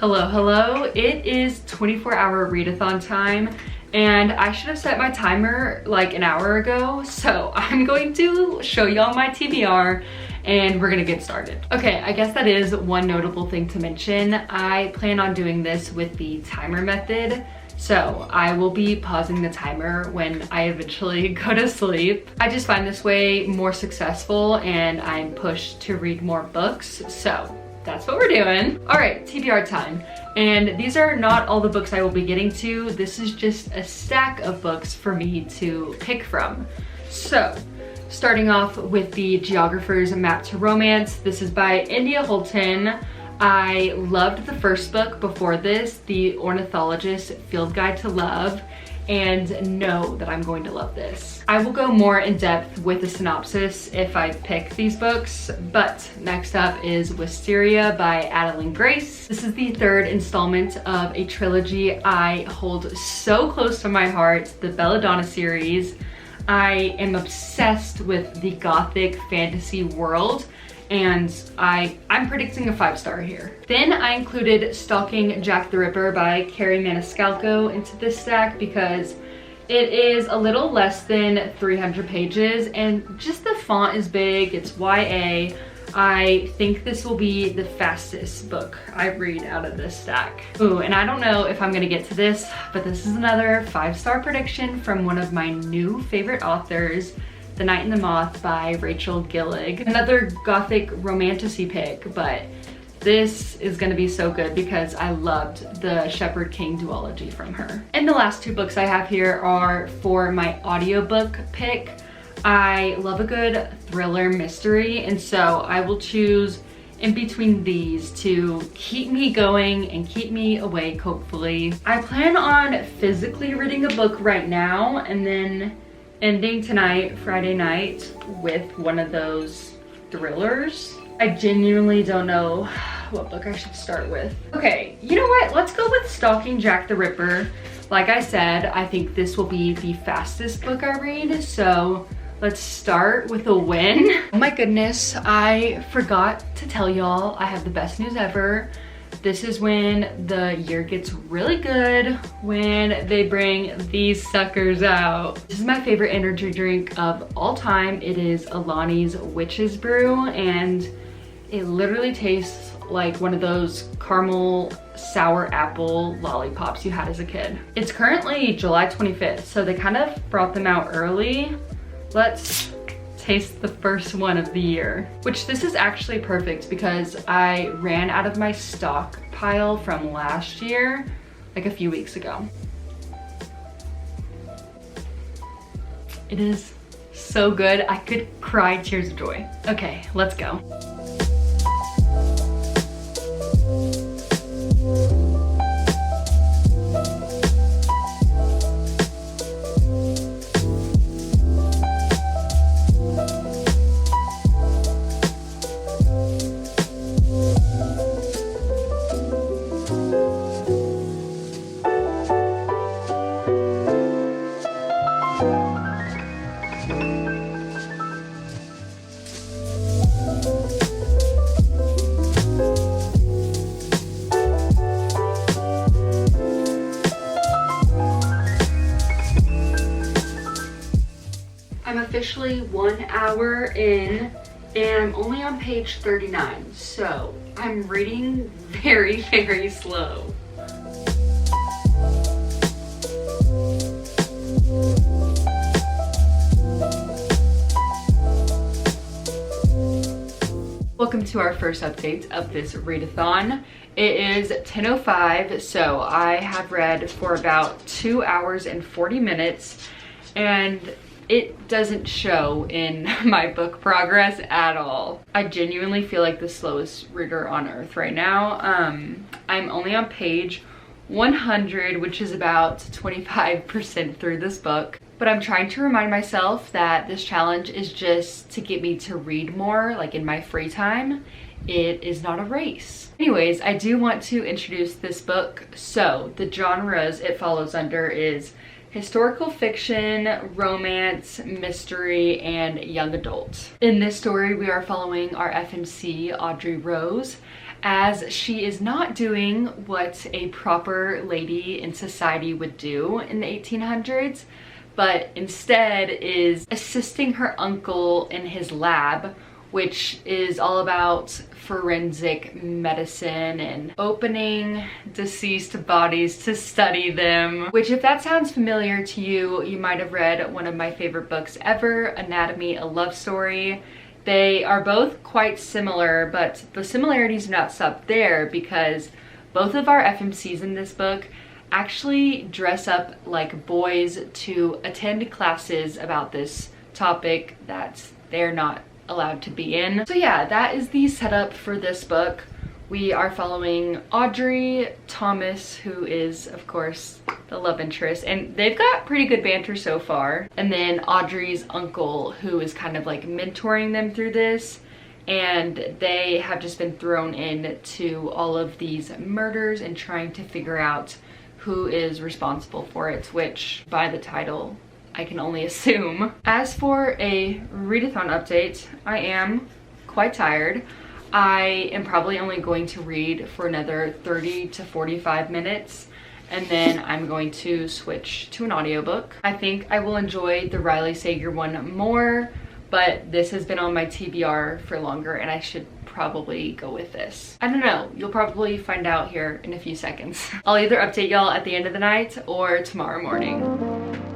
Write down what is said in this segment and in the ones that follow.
Hello. It is 24-hour readathon time, and I should have set my timer like an hour ago, so I'm going to show y'all my TBR and we're gonna get started. Okay, I guess that is one notable thing to mention. I plan on doing this with the timer method, so I will be pausing the timer when I eventually go to sleep. I just find this way more successful and I'm pushed to read more books, so that's what we're doing. All right, TBR time. And these are not all the books I will be getting to. This is just a stack of books for me to pick from. So, starting off with the Geographer's Map to Romance. This is by India Holton. I loved the first book before this, The Ornithologist's Field Guide to Love, and know that I'm going to love this. I will go more in depth with the synopsis if I pick these books, but next up is Wisteria by Adeline Grace. This is the third installment of a trilogy I hold so close to my heart, the Belladonna series. I am obsessed with the gothic fantasy world, and I'm predicting a 5-star here. Then I included Stalking Jack the Ripper by Carrie Maniscalco into this stack because it is a little less than 300 pages and just the font is big, it's YA. I think this will be the fastest book I read out of this stack. Ooh, and I don't know if I'm gonna get to this, but this is another 5-star prediction from one of my new favorite authors, The Night and the Moth by Rachel Gillig. Another gothic romantasy pick, but this is gonna be so good because I loved the Shepherd King duology from her. And the last two books I have here are for my audiobook pick. I love a good thriller mystery, and so I will choose in between these to keep me going and keep me awake, hopefully. I plan on physically reading a book right now and then ending tonight, Friday night, with one of those thrillers. I genuinely don't know what book I should start with. Okay, you know what? Let's go with Stalking Jack the Ripper. Like I said, I think this will be the fastest book I read, so let's start with a win. Oh my goodness, I forgot to tell y'all I have the best news ever. This is when the year gets really good, when they bring these suckers out. This is my favorite energy drink of all time. It is Alani's Witch's Brew, and it literally tastes like one of those caramel sour apple lollipops you had as a kid. It's currently July 25th, so they kind of brought them out early. Let's taste the first one of the year, which this is actually perfect because I ran out of my stockpile from last year, like a few weeks ago. It is so good. I could cry tears of joy. Okay, let's go. I'm officially 1 hour in and I'm only on page 39, so I'm reading very, very slow. Welcome to our first update of this readathon. It is 10:05, so I have read for about 2 hours and 40 minutes, and it doesn't show in my book progress at all. I genuinely feel like the slowest reader on earth right now. I'm only on page 100, which is about 25% through this book. But I'm trying to remind myself that this challenge is just to get me to read more, like in my free time. It is not a race. Anyways, I do want to introduce this book. So the genres it follows under is historical fiction, romance, mystery, and young adult. In this story, we are following our FNC, Audrey Rose, as she is not doing what a proper lady in society would do in the 1800s, but instead is assisting her uncle in his lab, which is all about forensic medicine and opening deceased bodies to study them. Which, if that sounds familiar to you, you might have read one of my favorite books ever, Anatomy: A Love Story. They are both quite similar, but the similarities do not stop there, because both of our FMCs in this book actually dress up like boys to attend classes about this topic that they're not allowed to be in. So yeah, that is the setup for this book. We are following Audrey, Thomas, who is of course the love interest, and they've got pretty good banter so far, and then Audrey's uncle, who is kind of like mentoring them through this, and they have just been thrown into all of these murders and trying to figure out who is responsible for it, which by the title I can only assume. As for a readathon update, I am quite tired. I am probably only going to read for another 30 to 45 minutes, and then I'm going to switch to an audiobook. I think I will enjoy the Riley Sager one more, but this has been on my TBR for longer and I should probably go with this. I don't know, you'll probably find out here in a few seconds. I'll either update y'all at the end of the night or tomorrow morning.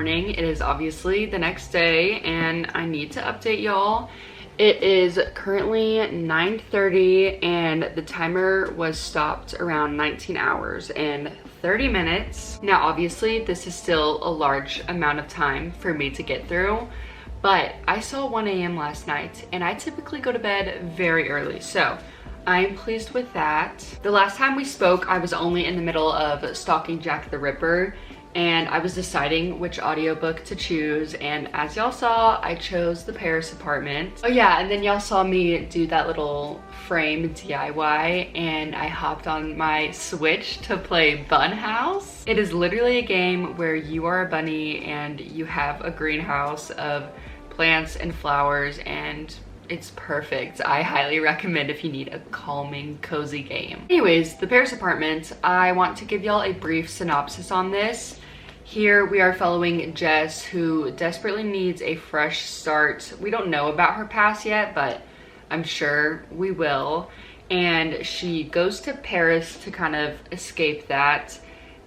It is obviously the next day and I need to update y'all. It is currently 9:30 and the timer was stopped around 19 hours and 30 minutes. Now obviously this is still a large amount of time for me to get through, but I saw 1 a.m. last night and I typically go to bed very early, so I'm pleased with that. The last time we spoke, I was only in the middle of stalking Jack the Ripper, and I was deciding which audiobook to choose, and as y'all saw, I chose The Paris Apartment. Oh yeah, and then y'all saw me do that little frame DIY, and I hopped on my Switch to play Bun House. It is literally a game where you are a bunny and you have a greenhouse of plants and flowers, and it's perfect. I highly recommend if you need a calming, cozy game. Anyways, The Paris Apartment, I want to give y'all a brief synopsis on this. Here we are following Jess, who desperately needs a fresh start. We don't know about her past yet, but I'm sure we will. And she goes to Paris to kind of escape that.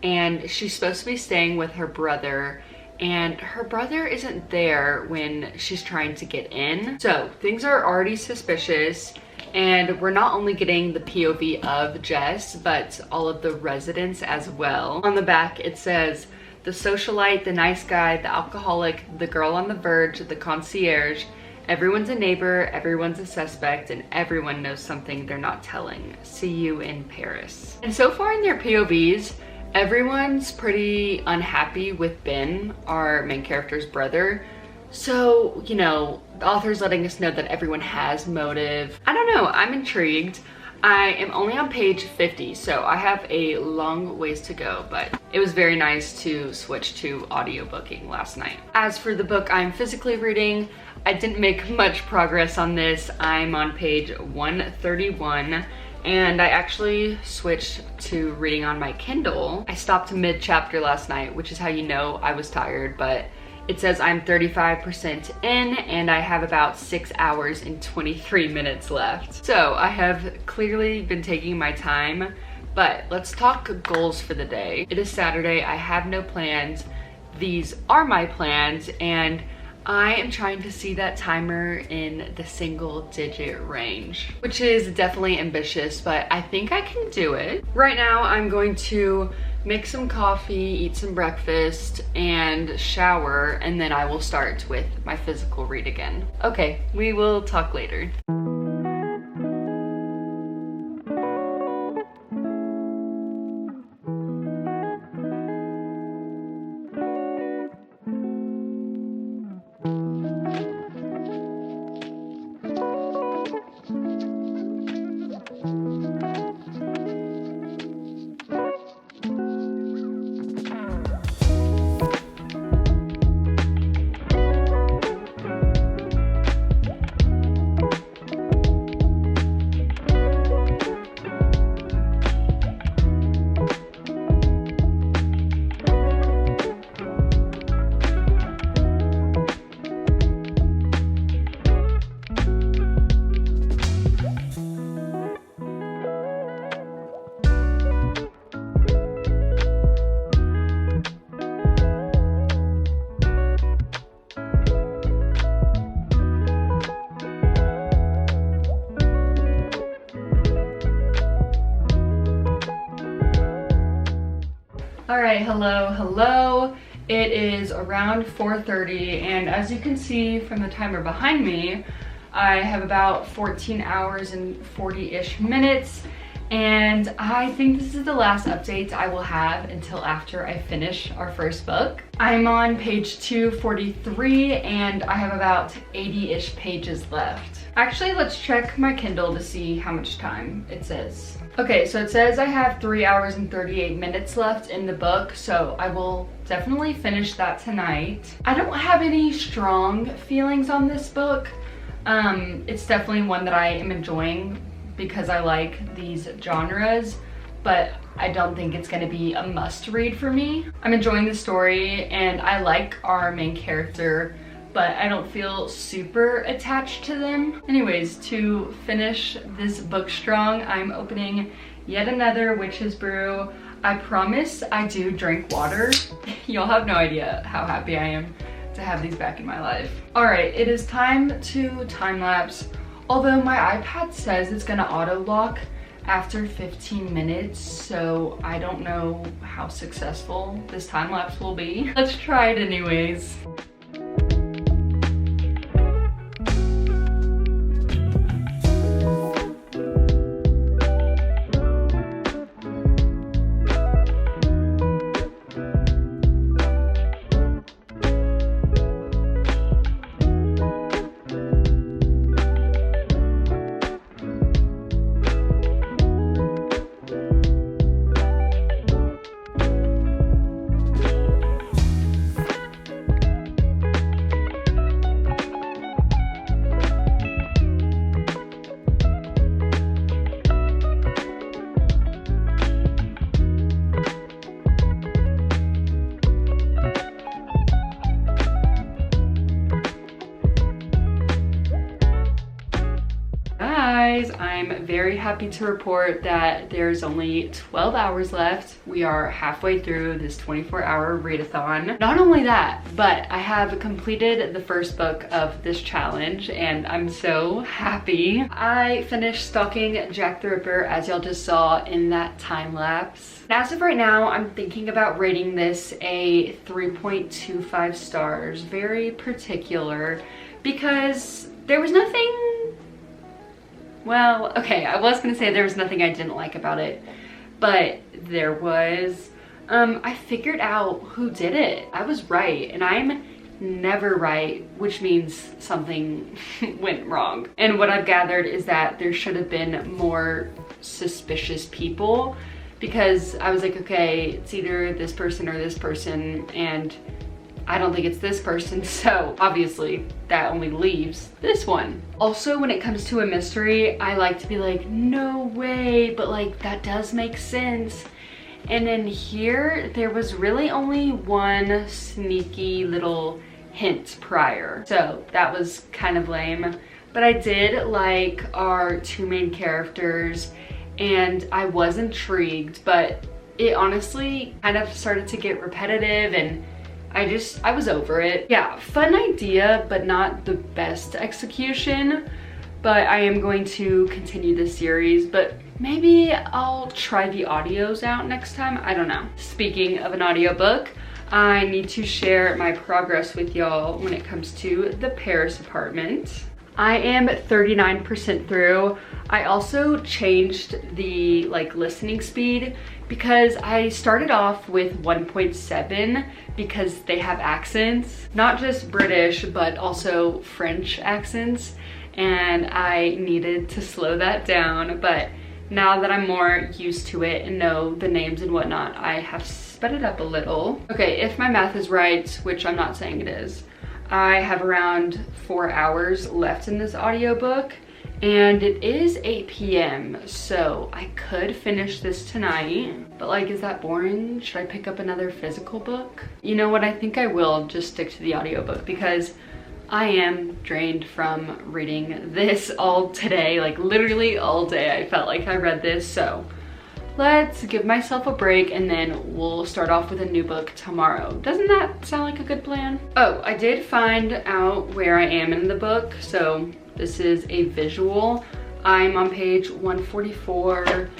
And she's supposed to be staying with her brother, and her brother isn't there when she's trying to get in. So things are already suspicious, and we're not only getting the POV of Jess, but all of the residents as well. On the back it says, the socialite, the nice guy, the alcoholic, the girl on the verge, the concierge, Everyone's a neighbor, everyone's a suspect, and everyone knows something they're not telling. See you in Paris. And so far in their POVs, everyone's pretty unhappy with Ben, our main character's brother. So, you know, the author's letting us know that everyone has motive. I don't know, I'm intrigued. I am only on page 50, so I have a long ways to go, but it was very nice to switch to audiobooking last night. As for the book I'm physically reading, I didn't make much progress on this. I'm on page 131. And I actually switched to reading on my Kindle. I stopped mid-chapter last night, which is how you know I was tired, but it says I'm 35% in and I have about 6 hours and 23 minutes left. So I have clearly been taking my time, but let's talk goals for the day. It is Saturday, I have no plans. These are my plans, and I am trying to see that timer in the single-digit range, which is definitely ambitious, but I think I can do it. Right now, I'm going to make some coffee, eat some breakfast, and shower, and then I will start with my physical read again. Okay, we will talk later. Alright, hello. It is around 4:30, and as you can see from the timer behind me, I have about 14 hours and 40-ish minutes, and I think this is the last update I will have until after I finish our first book. I'm on page 243, and I have about 80-ish pages left. Actually, let's check my Kindle to see how much time it says. Okay, so it says I have 3 hours and 38 minutes left in the book, so I will definitely finish that tonight. I don't have any strong feelings on this book. It's definitely one that I am enjoying because I like these genres, but I don't think it's gonna be a must read for me. I'm enjoying the story and I like our main character, but I don't feel super attached to them. Anyways, to finish this book strong, I'm opening yet another Witch's Brew. I promise I do drink water. You'll have no idea how happy I am to have these back in my life. All right, it is time to time lapse. Although my iPad says it's gonna auto lock after 15 minutes, so I don't know how successful this time lapse will be. Let's try it anyways. I'm very happy to report that there's only 12 hours left. We are halfway through this 24-hour readathon. Not only that, but I have completed the first book of this challenge and I'm so happy. I finished stalking Jack the Ripper, as y'all just saw in that time lapse. As of right now, I'm thinking about rating this a 3.25 stars. Very particular, because there was nothing, well, okay, I was gonna say there was nothing I didn't like about it, but there was. I figured out who did it. I was right, and I'm never right, which means something went wrong. And what I've gathered is that there should have been more suspicious people, because I was like, okay, it's either this person or this person, and I don't think it's this person, so obviously that only leaves this one. Also, when it comes to a mystery, I like to be like, no way, but like that does make sense. And then here, there was really only one sneaky little hint prior, so that was kind of lame. But I did like our two main characters, and I was intrigued, but it honestly kind of started to get repetitive, and I was over it. Yeah, fun idea, but not the best execution. But I am going to continue this series, but maybe I'll try the audios out next time. I don't know. Speaking of an audiobook, I need to share my progress with y'all when it comes to The Paris Apartment. I am 39% through. I also changed the listening speed because I started off with 1.7 because they have accents, not just British, but also French accents. And I needed to slow that down, but now that I'm more used to it and know the names and whatnot, I have sped it up a little. Okay, if my math is right, which I'm not saying it is, I have around 4 hours left in this audiobook, and it is 8 p.m. so I could finish this tonight, but is that boring? Should I pick up another physical book? You know what, I think I will just stick to the audiobook because I am drained from reading this all today, literally all day. I felt like I read this, so let's give myself a break and then we'll start off with a new book tomorrow. Doesn't that sound like a good plan? Oh, I did find out where I am in the book, so this is a visual. I'm on page 144.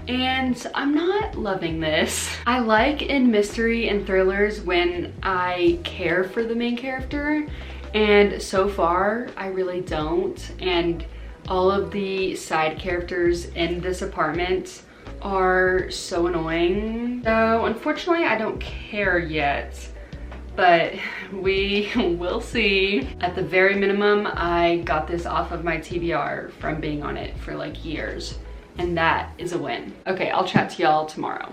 And I'm not loving this. I like in mystery and thrillers when I care for the main character, and so far I really don't. And all of the side characters in this apartment are so annoying. So unfortunately I don't care yet, but we will see. At the very minimum, I got this off of my TBR from being on it for years, and that is a win. Okay, I'll chat to y'all tomorrow.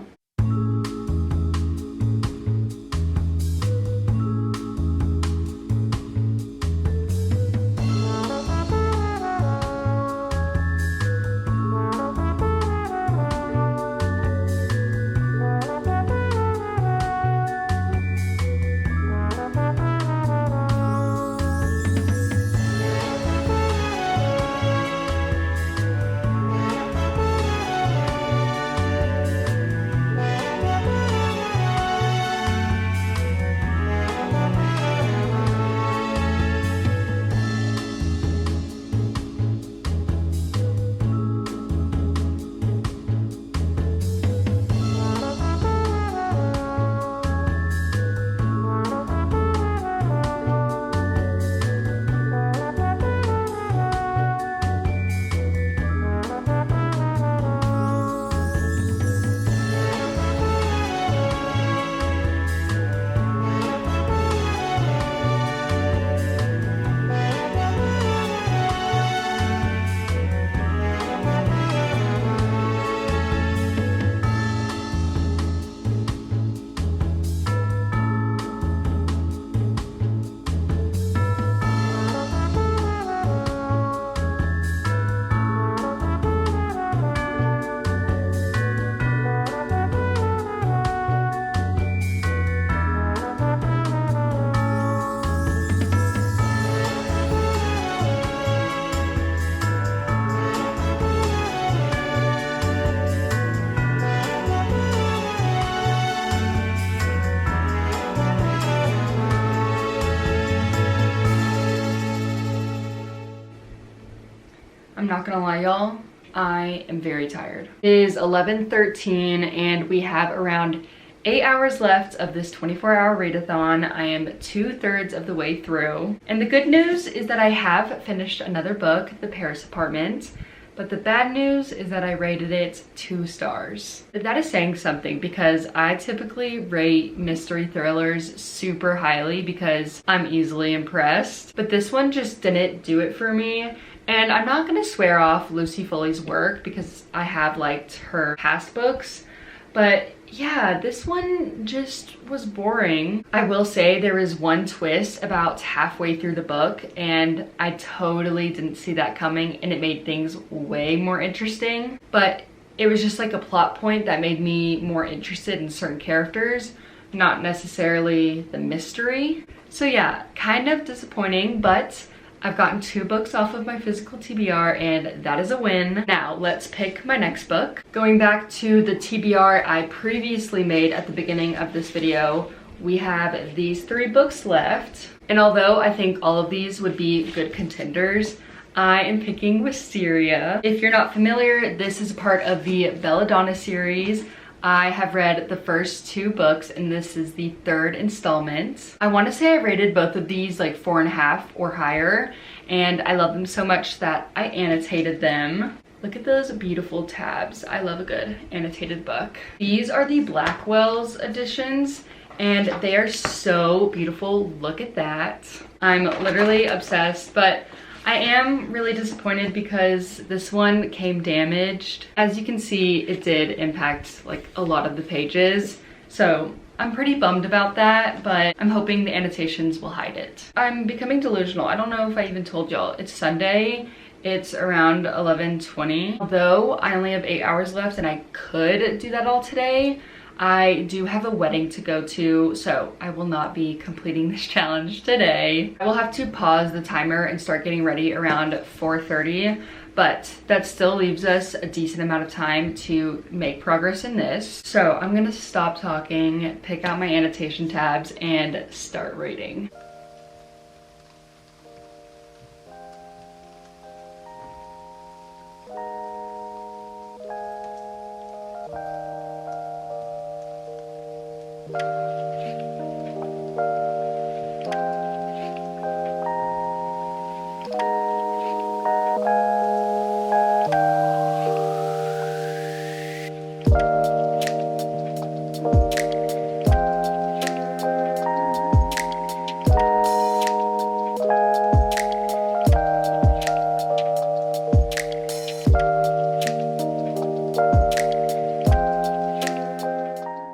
I'm not gonna lie, y'all, I am very tired. It is 11:13 and we have around 8 hours left of this 24-hour readathon. I am 2/3 of the way through. And the good news is that I have finished another book, The Paris Apartment. But the bad news is that I rated it 2 stars. That is saying something because I typically rate mystery thrillers super highly because I'm easily impressed. But this one just didn't do it for me. And I'm not gonna swear off Lucy Foley's work because I have liked her past books. But yeah, this one just was boring. I will say there is one twist about halfway through the book and I totally didn't see that coming and it made things way more interesting. But it was just like a plot point that made me more interested in certain characters, not necessarily the mystery. So yeah, kind of disappointing, but I've gotten 2 books off of my physical TBR and that is a win. Now let's pick my next book. Going back to the TBR I previously made at the beginning of this video, we have these 3 books left. And although I think all of these would be good contenders, I am picking Wisteria. If you're not familiar, this is part of the Belladonna series. I have read the first 2 books and this is the 3rd installment. I want to say I rated both of these like 4.5 or higher and I love them so much that I annotated them. Look at those beautiful tabs. I love a good annotated book. These are the Blackwell's editions and they are so beautiful. Look at that. I'm literally obsessed, but I am really disappointed because this one came damaged. As you can see, it did impact like a lot of the pages. So I'm pretty bummed about that, but I'm hoping the annotations will hide it. I'm becoming delusional. I don't know if I even told y'all. It's Sunday. It's around 11:20. Although I only have 8 hours left and I could do that all today, I do have a wedding to go to, so I will not be completing this challenge today. I will have to pause the timer and start getting ready around 4:30, but that still leaves us a decent amount of time to make progress in this. So I'm gonna stop talking, pick out my annotation tabs, and start rating.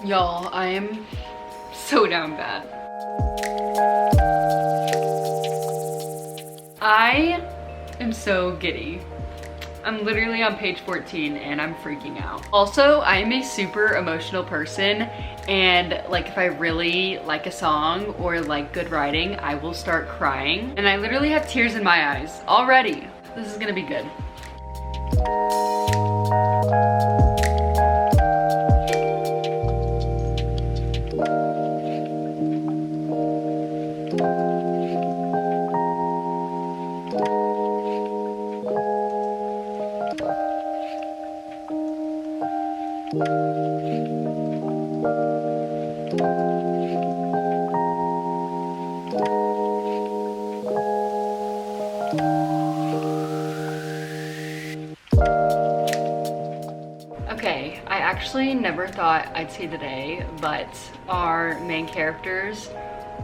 Y'all, I am so down bad. I am so giddy. I'm literally on page 14 and I'm freaking out. Also, I am a super emotional person and like if I really like a song or like good writing, I will start crying. And I literally have tears in my eyes already. This is gonna be good. Okay, I actually never thought I'd see the day, but our main characters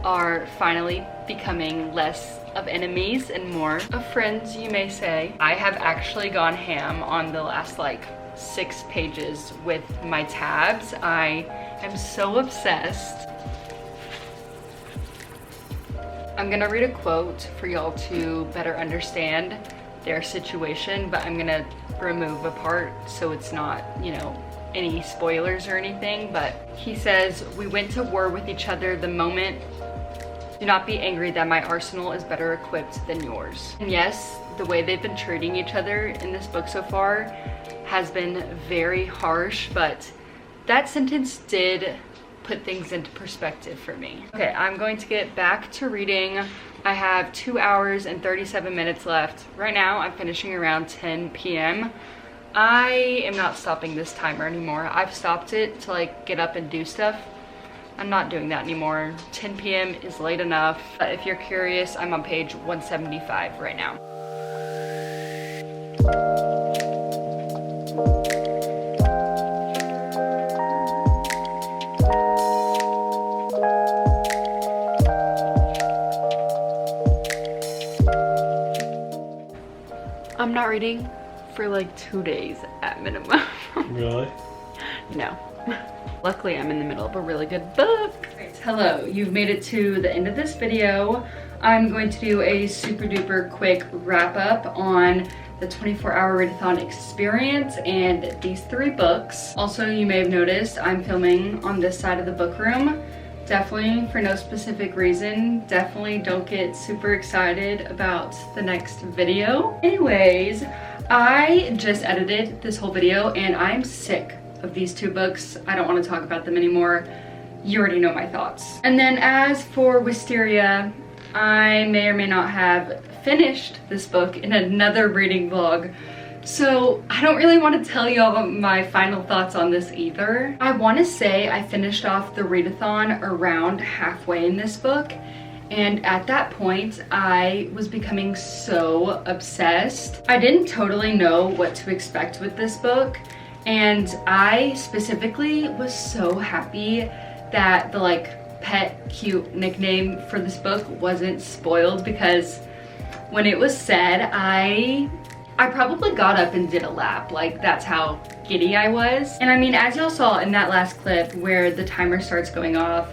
are finally becoming less of enemies and more of friends, you may say. I have actually gone ham on the last like 6 pages with my tabs. I am so obsessed. I'm gonna read a quote for y'all to better understand their situation, but I'm gonna remove a part so it's not, you know, any spoilers or anything. But he says, "We went to war with each other the moment. Do not be angry that my arsenal is better equipped than yours." And yes, the way they've been treating each other in this book so far has been very harsh, but that sentence did put things into perspective for me. Okay, I'm going to get back to reading. I have 2 hours and 37 minutes left. Right now, I'm finishing around 10 p.m. I am not stopping this timer anymore. I've stopped it to like get up and do stuff I'm not doing that anymore. 10 p.m. is late enough. But if you're curious, I'm on page 175 right now. I'm not reading for like 2 days at minimum. Really? No. Luckily, I'm in the middle of a really good book. Right, hello, you've made it to the end of this video. I'm going to do a super duper quick wrap up on the 24-hour readathon experience and these 3 books. Also, you may have noticed I'm filming on this side of the book room. Definitely for no specific reason. Definitely don't get super excited about the next video. Anyways, I just edited this whole video and I'm sick of these 2 books. I don't want to talk about them anymore. You already know my thoughts. And then as for Wisteria, I may or may not have finished this book in another reading vlog. So I don't really want to tell you all my final thoughts on this either. I want to say I finished off the readathon around halfway in this book. And at that point, I was becoming so obsessed. I didn't totally know what to expect with this book. And I specifically was so happy that the like pet cute nickname for this book wasn't spoiled, because when it was said, I probably got up and did a lap. Like, that's how giddy I was. And I mean, as y'all saw in that last clip where the timer starts going off,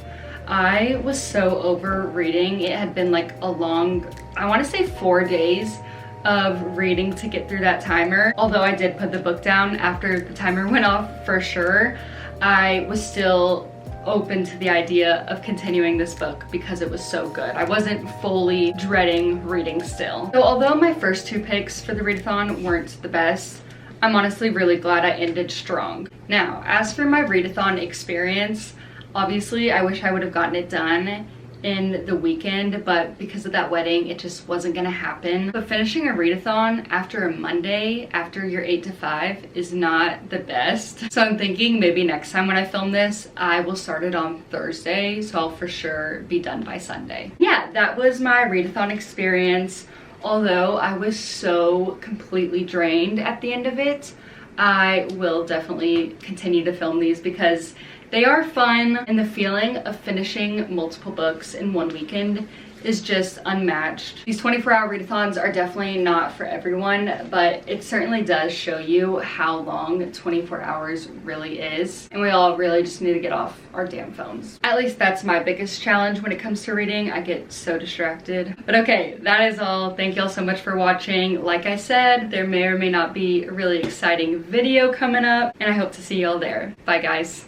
I was so over reading. It had been like a long, I want to say 4 days of reading to get through that timer. Although I did put the book down after the timer went off for sure, I was still open to the idea of continuing this book because it was so good. I wasn't fully dreading reading still. So although my first 2 picks for the readathon weren't the best, I'm honestly really glad I ended strong. Now, as for my readathon experience, obviously I wish I would have gotten it done in the weekend, but because of that wedding, it just wasn't gonna happen. But finishing a readathon after a Monday, after your 8 to 5, is not the best. So I'm thinking maybe next time when I film this, I will start it on Thursday, so I'll for sure be done by Sunday. Yeah, that was my readathon experience. Although I was so completely drained at the end of it, I will definitely continue to film these because they are fun, and the feeling of finishing multiple books in one weekend is just unmatched. These 24-hour readathons are definitely not for everyone, but it certainly does show you how long 24 hours really is. And we all really just need to get off our damn phones. At least that's my biggest challenge when it comes to reading. I get so distracted. But okay, that is all. Thank y'all so much for watching. Like I said, there may or may not be a really exciting video coming up, and I hope to see y'all there. Bye guys.